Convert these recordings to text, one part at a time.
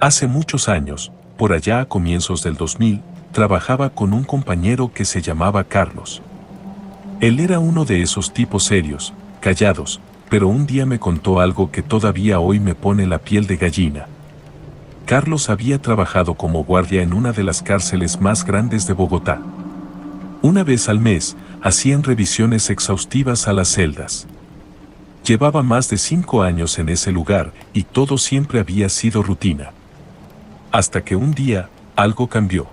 Hace muchos años, por allá a comienzos del 2000, trabajaba con un compañero que se llamaba Carlos. Él era uno de esos tipos serios, callados, pero un día me contó algo que todavía hoy me pone la piel de gallina. Carlos había trabajado como guardia en una de las cárceles más grandes de Bogotá. Una vez al mes, hacían revisiones exhaustivas a las celdas. Llevaba más de 5 años en ese lugar y todo siempre había sido rutina. Hasta que un día, algo cambió.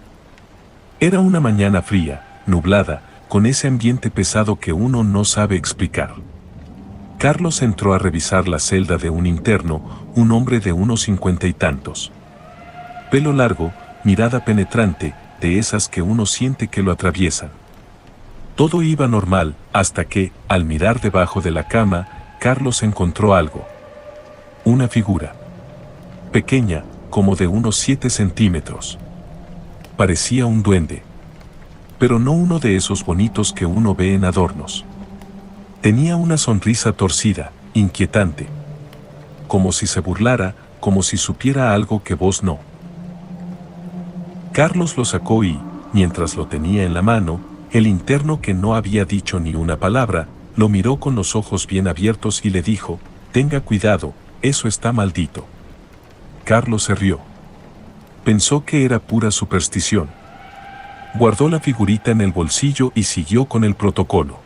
Era una mañana fría, nublada, con ese ambiente pesado que uno no sabe explicar. Carlos entró a revisar la celda de un interno, un hombre de unos 50 y tantos. Pelo largo, mirada penetrante, de esas que uno siente que lo atraviesan. Todo iba normal, hasta que, al mirar debajo de la cama, Carlos encontró algo. Una figura. Pequeña, como de unos 7 centímetros. Parecía un duende. Pero no uno de esos bonitos que uno ve en adornos. Tenía una sonrisa torcida, inquietante. Como si se burlara, como si supiera algo que vos no. Carlos lo sacó y, mientras lo tenía en la mano, el interno, que no había dicho ni una palabra, lo miró con los ojos bien abiertos y le dijo: «Tenga cuidado, eso está maldito». Carlos se rió. Pensó que era pura superstición. Guardó la figurita en el bolsillo y siguió con el protocolo.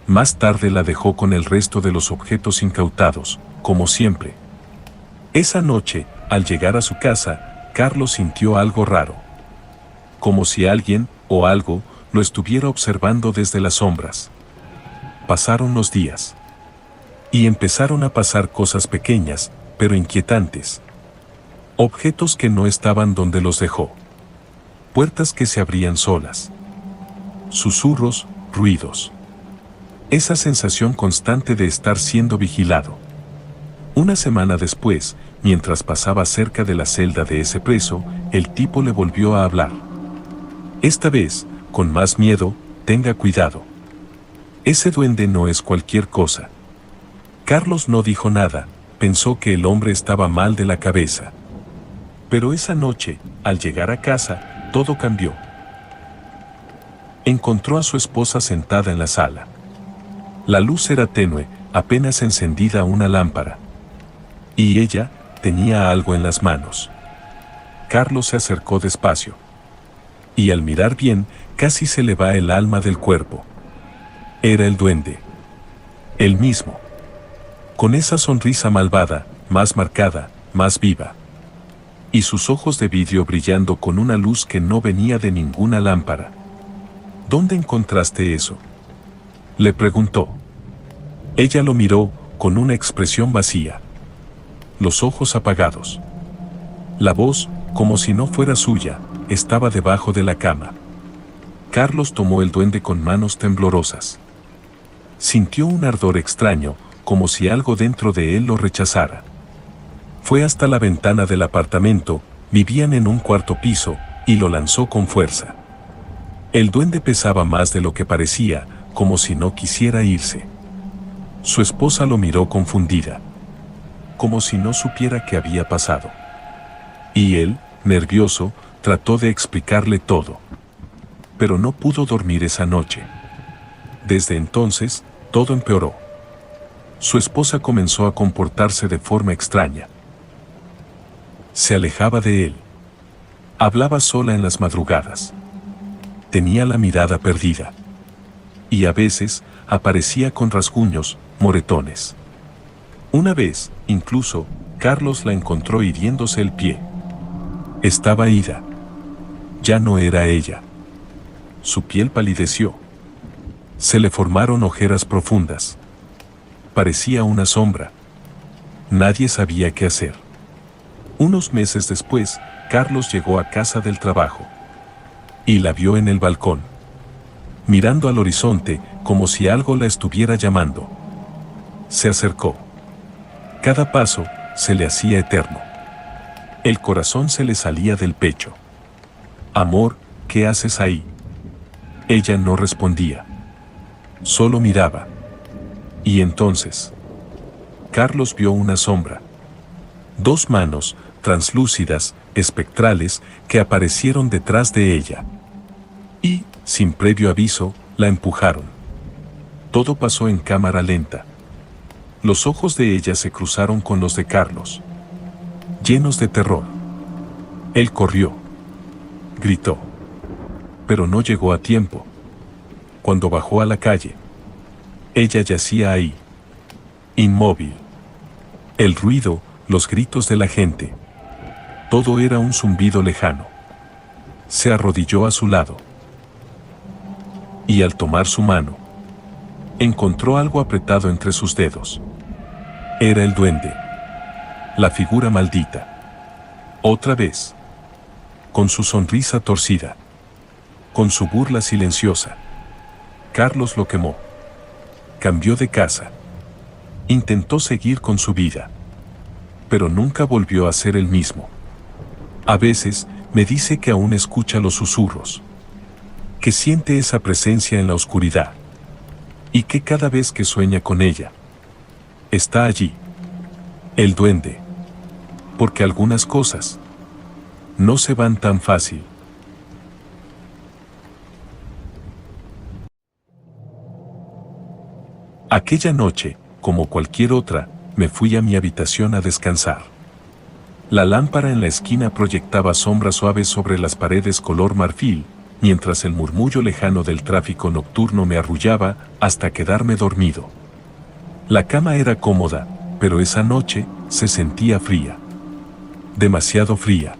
Más tarde la dejó con el resto de los objetos incautados, como siempre. Esa noche, al llegar a su casa, Carlos sintió algo raro. Como si alguien, o algo, lo estuviera observando desde las sombras. Pasaron los días. Y empezaron a pasar cosas pequeñas, pero inquietantes. Objetos que no estaban donde los dejó. Puertas que se abrían solas. Susurros, ruidos. Esa sensación constante de estar siendo vigilado. Una semana después, mientras pasaba cerca de la celda de ese preso, el tipo le volvió a hablar. Esta vez, con más miedo: «Tenga cuidado. Ese duende no es cualquier cosa». Carlos no dijo nada, pensó que el hombre estaba mal de la cabeza. Pero esa noche, al llegar a casa, todo cambió. Encontró a su esposa sentada en la sala. La luz era tenue, apenas encendida una lámpara. Y ella tenía algo en las manos. Carlos se acercó despacio. Y al mirar bien, casi se le va el alma del cuerpo. Era el duende. El mismo. Con esa sonrisa malvada, más marcada, más viva. Y sus ojos de vidrio brillando con una luz que no venía de ninguna lámpara. «¿Dónde encontraste eso?», le preguntó. Ella lo miró, con una expresión vacía. Los ojos apagados. La voz, como si no fuera suya, estaba debajo de la cama. Carlos tomó el duende con manos temblorosas. Sintió un ardor extraño, como si algo dentro de él lo rechazara. Fue hasta la ventana del apartamento, vivían en un cuarto piso, y lo lanzó con fuerza. El duende pesaba más de lo que parecía, como si no quisiera irse. Su esposa lo miró confundida. Como si no supiera qué había pasado. Y él, nervioso, trató de explicarle todo. Pero no pudo dormir esa noche. Desde entonces, todo empeoró. Su esposa comenzó a comportarse de forma extraña. Se alejaba de él. Hablaba sola en las madrugadas. Tenía la mirada perdida. Y a veces, aparecía con rasguños, moretones. Una vez, incluso, Carlos la encontró hiriéndose el pie. Estaba ida. Ya no era ella. Su piel palideció. Se le formaron ojeras profundas. Parecía una sombra. Nadie sabía qué hacer. Unos meses después, Carlos llegó a casa del trabajo. Y la vio en el balcón. Mirando al horizonte, como si algo la estuviera llamando. Se acercó. Cada paso, se le hacía eterno. El corazón se le salía del pecho. «Amor, ¿qué haces ahí?». Ella no respondía. Solo miraba. Y entonces, Carlos vio una sombra. 2 manos, translúcidas, espectrales, que aparecieron detrás de ella. Y, sin previo aviso, la empujaron. Todo pasó en cámara lenta. Los ojos de ella se cruzaron con los de Carlos, llenos de terror. Él corrió. Gritó. Pero no llegó a tiempo. Cuando bajó a la calle, ella yacía ahí, inmóvil. El ruido, los gritos de la gente. Todo era un zumbido lejano. Se arrodilló a su lado. Y al tomar su mano, encontró algo apretado entre sus dedos. Era el duende. La figura maldita. Otra vez. Con su sonrisa torcida. Con su burla silenciosa. Carlos lo quemó. Cambió de casa. Intentó seguir con su vida. Pero nunca volvió a ser el mismo. A veces, me dice que aún escucha los susurros. Que siente esa presencia en la oscuridad. Y que cada vez que sueña con ella, está allí. El duende. Porque algunas cosas no se van tan fácil. Aquella noche, como cualquier otra, me fui a mi habitación a descansar. La lámpara en la esquina proyectaba sombras suaves sobre las paredes color marfil, mientras el murmullo lejano del tráfico nocturno me arrullaba hasta quedarme dormido. La cama era cómoda, pero esa noche se sentía fría. Demasiado fría.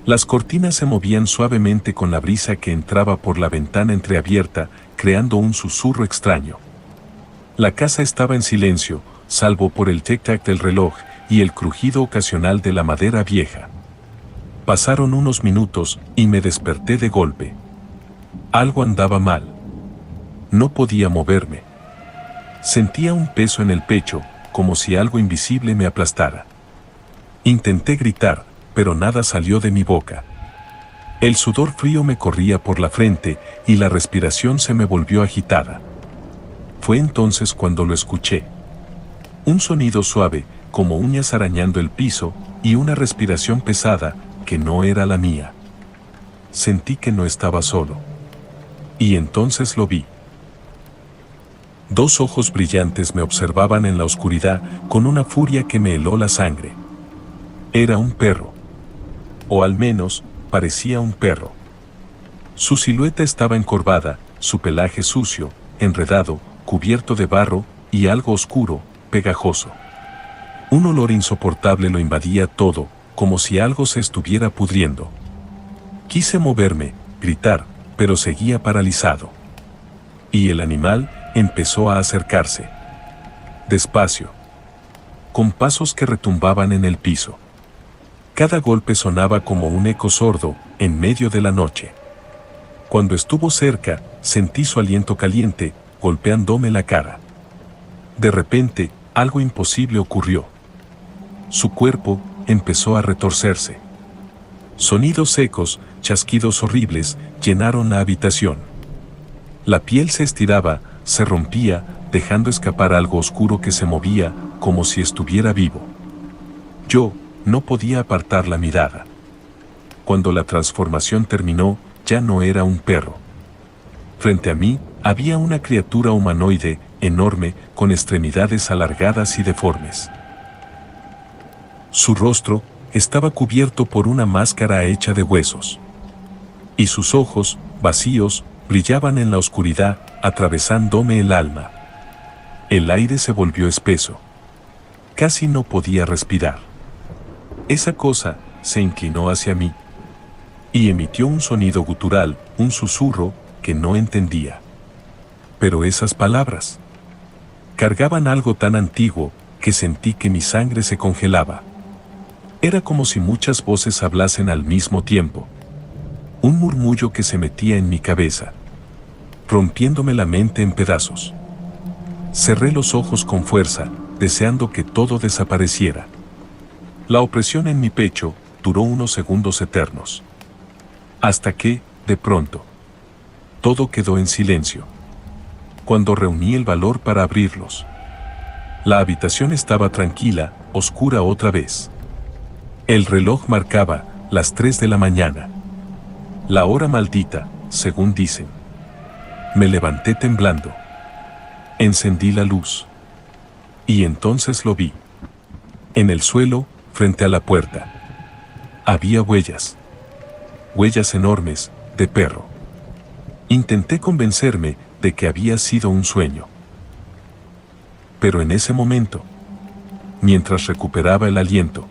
Las cortinas se movían suavemente con la brisa que entraba por la ventana entreabierta, creando un susurro extraño. La casa estaba en silencio, salvo por el tic-tac del reloj y el crujido ocasional de la madera vieja. Pasaron unos minutos y me desperté de golpe. Algo andaba mal. No podía moverme. Sentía un peso en el pecho, como si algo invisible me aplastara. Intenté gritar, pero nada salió de mi boca. El sudor frío me corría por la frente y la respiración se me volvió agitada. Fue entonces cuando lo escuché. Un sonido suave, como uñas arañando el piso, y una respiración pesada, que no era la mía. Sentí que no estaba solo. Y entonces lo vi. Dos ojos brillantes me observaban en la oscuridad con una furia que me heló la sangre. Era un perro. O al menos, parecía un perro. Su silueta estaba encorvada, su pelaje sucio, enredado, cubierto de barro y algo oscuro, pegajoso. Un olor insoportable lo invadía todo, como si algo se estuviera pudriendo. Quise moverme, gritar, pero seguía paralizado. Y el animal empezó a acercarse. Despacio. Con pasos que retumbaban en el piso. Cada golpe sonaba como un eco sordo, en medio de la noche. Cuando estuvo cerca, sentí su aliento caliente, golpeándome la cara. De repente, algo imposible ocurrió. Su cuerpo empezó a retorcerse. Sonidos secos, chasquidos horribles, llenaron la habitación. La piel se estiraba, se rompía, dejando escapar algo oscuro que se movía, como si estuviera vivo. Yo no podía apartar la mirada. Cuando la transformación terminó, ya no era un perro. Frente a mí, había una criatura humanoide, enorme, con extremidades alargadas y deformes. Su rostro estaba cubierto por una máscara hecha de huesos. Y sus ojos, vacíos, brillaban en la oscuridad, atravesándome el alma. El aire se volvió espeso. Casi no podía respirar. Esa cosa se inclinó hacia mí y emitió un sonido gutural, un susurro que no entendía. Pero esas palabras cargaban algo tan antiguo que sentí que mi sangre se congelaba. Era como si muchas voces hablasen al mismo tiempo. Un murmullo que se metía en mi cabeza, rompiéndome la mente en pedazos. Cerré los ojos con fuerza, deseando que todo desapareciera. La opresión en mi pecho duró unos segundos eternos. Hasta que, de pronto, todo quedó en silencio. Cuando reuní el valor para abrirlos, la habitación estaba tranquila, oscura otra vez. El reloj marcaba las 3 de la mañana. La hora maldita, según dicen. Me levanté temblando. Encendí la luz. Y entonces lo vi. En el suelo, frente a la puerta. Había huellas. Huellas enormes, de perro. Intenté convencerme de que había sido un sueño. Pero en ese momento, mientras recuperaba el aliento,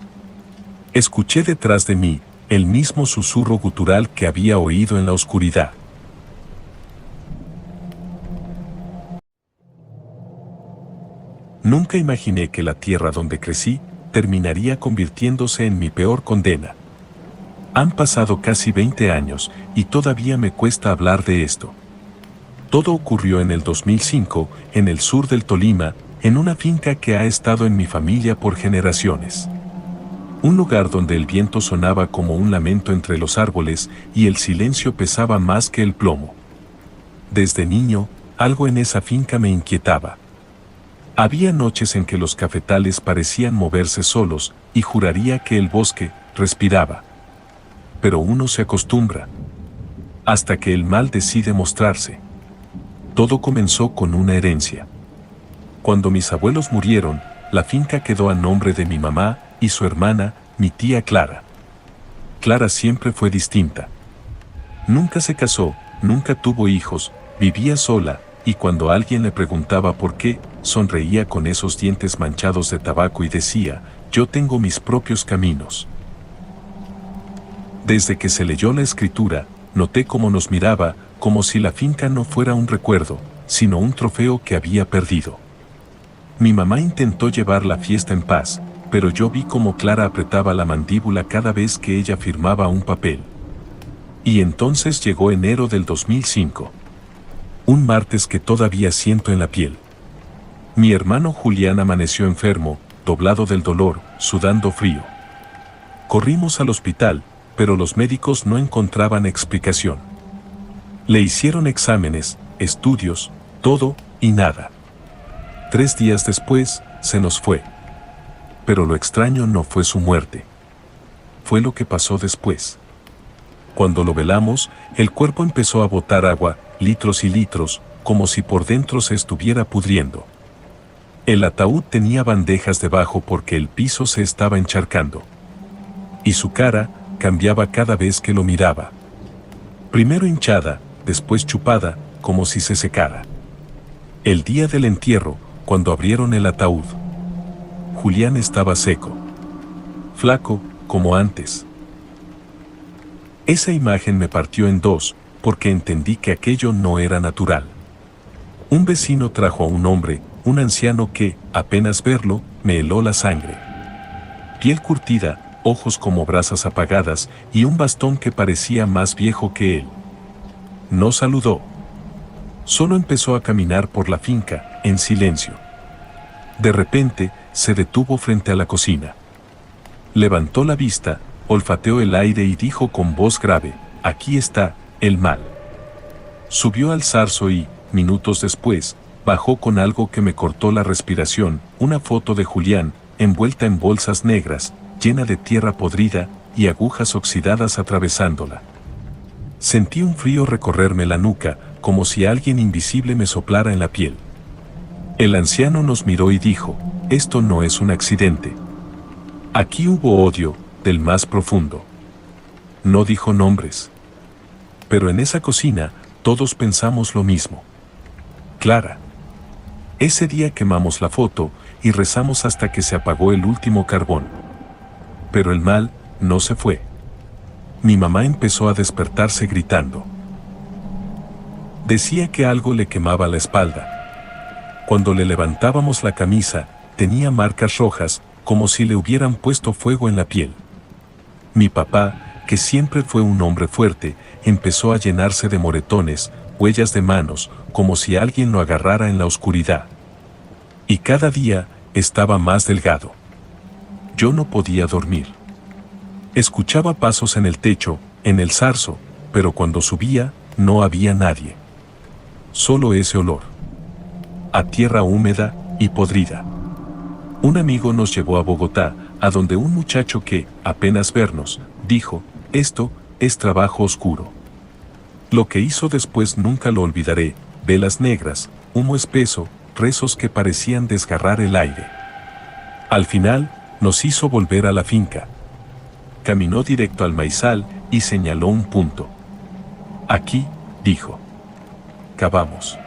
escuché detrás de mí el mismo susurro gutural que había oído en la oscuridad. Nunca imaginé que la tierra donde crecí terminaría convirtiéndose en mi peor condena. Han pasado casi 20 años y todavía me cuesta hablar de esto. Todo ocurrió en el 2005, en el sur del Tolima, en una finca que ha estado en mi familia por generaciones. Un lugar donde el viento sonaba como un lamento entre los árboles y el silencio pesaba más que el plomo. Desde niño, algo en esa finca me inquietaba. Había noches en que los cafetales parecían moverse solos y juraría que el bosque respiraba. Pero uno se acostumbra. Hasta que el mal decide mostrarse. Todo comenzó con una herencia. Cuando mis abuelos murieron, la finca quedó a nombre de mi mamá y su hermana, mi tía Clara. Clara siempre fue distinta. Nunca se casó, nunca tuvo hijos, vivía sola, y cuando alguien le preguntaba por qué, sonreía con esos dientes manchados de tabaco y decía, yo tengo mis propios caminos. Desde que se leyó la escritura, noté cómo nos miraba, como si la finca no fuera un recuerdo, sino un trofeo que había perdido. Mi mamá intentó llevar la fiesta en paz, pero yo vi cómo Clara apretaba la mandíbula cada vez que ella firmaba un papel. Y entonces llegó enero del 2005. Un martes que todavía siento en la piel. Mi hermano Julián amaneció enfermo, doblado del dolor, sudando frío. Corrimos al hospital, pero los médicos no encontraban explicación. Le hicieron exámenes, estudios, todo y nada. 3 días después, se nos fue. Pero lo extraño no fue su muerte. Fue lo que pasó después. Cuando lo velamos, el cuerpo empezó a botar agua, litros y litros, como si por dentro se estuviera pudriendo. El ataúd tenía bandejas debajo porque el piso se estaba encharcando. Y su cara cambiaba cada vez que lo miraba. Primero hinchada, después chupada, como si se secara. El día del entierro, cuando abrieron el ataúd, Julián estaba seco. Flaco, como antes. Esa imagen me partió en dos, porque entendí que aquello no era natural. Un vecino trajo a un hombre, un anciano que, apenas verlo, me heló la sangre. Piel curtida, ojos como brasas apagadas y un bastón que parecía más viejo que él. No saludó. Solo empezó a caminar por la finca, en silencio. De repente, se detuvo frente a la cocina. Levantó la vista, olfateó el aire y dijo con voz grave, aquí está, el mal. Subió al zarzo y, minutos después, bajó con algo que me cortó la respiración, una foto de Julián, envuelta en bolsas negras, llena de tierra podrida y agujas oxidadas atravesándola. Sentí un frío recorrerme la nuca, como si alguien invisible me soplara en la piel. El anciano nos miró y dijo, esto no es un accidente. Aquí hubo odio, del más profundo. No dijo nombres. Pero en esa cocina, todos pensamos lo mismo. Clara. Ese día quemamos la foto y rezamos hasta que se apagó el último carbón. Pero el mal no se fue. Mi mamá empezó a despertarse gritando. Decía que algo le quemaba la espalda. Cuando le levantábamos la camisa, tenía marcas rojas, como si le hubieran puesto fuego en la piel. Mi papá, que siempre fue un hombre fuerte, empezó a llenarse de moretones, huellas de manos, como si alguien lo agarrara en la oscuridad. Y cada día, estaba más delgado. Yo no podía dormir. Escuchaba pasos en el techo, en el zarzo, pero cuando subía, no había nadie. Solo ese olor. A tierra húmeda y podrida. Un amigo nos llevó a Bogotá, a donde un muchacho que, apenas vernos, dijo, esto es trabajo oscuro. Lo que hizo después nunca lo olvidaré, velas negras, humo espeso, rezos que parecían desgarrar el aire. Al final, nos hizo volver a la finca. Caminó directo al maizal y señaló un punto. Aquí, dijo. Cavamos.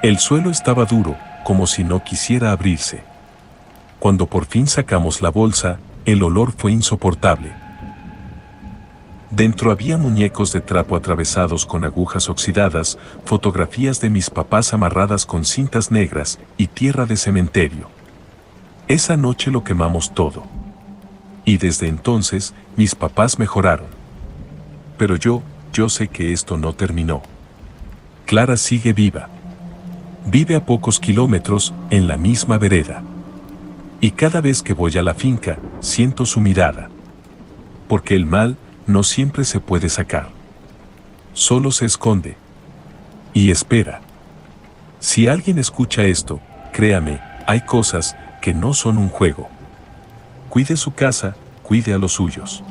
El suelo estaba duro, como si no quisiera abrirse. Cuando por fin sacamos la bolsa, el olor fue insoportable. Dentro había muñecos de trapo atravesados con agujas oxidadas, fotografías de mis papás amarradas con cintas negras y tierra de cementerio. Esa noche lo quemamos todo. Y desde entonces, mis papás mejoraron. Pero yo sé que esto no terminó. Clara sigue viva. Vive a pocos kilómetros, en la misma vereda. Y cada vez que voy a la finca, siento su mirada. Porque el mal no siempre se puede sacar. Solo se esconde. Y espera. Si alguien escucha esto, créame, hay cosas que no son un juego. Cuide su casa, cuide a los suyos.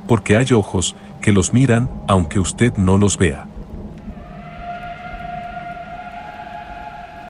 Porque hay ojos que los miran aunque usted no los vea.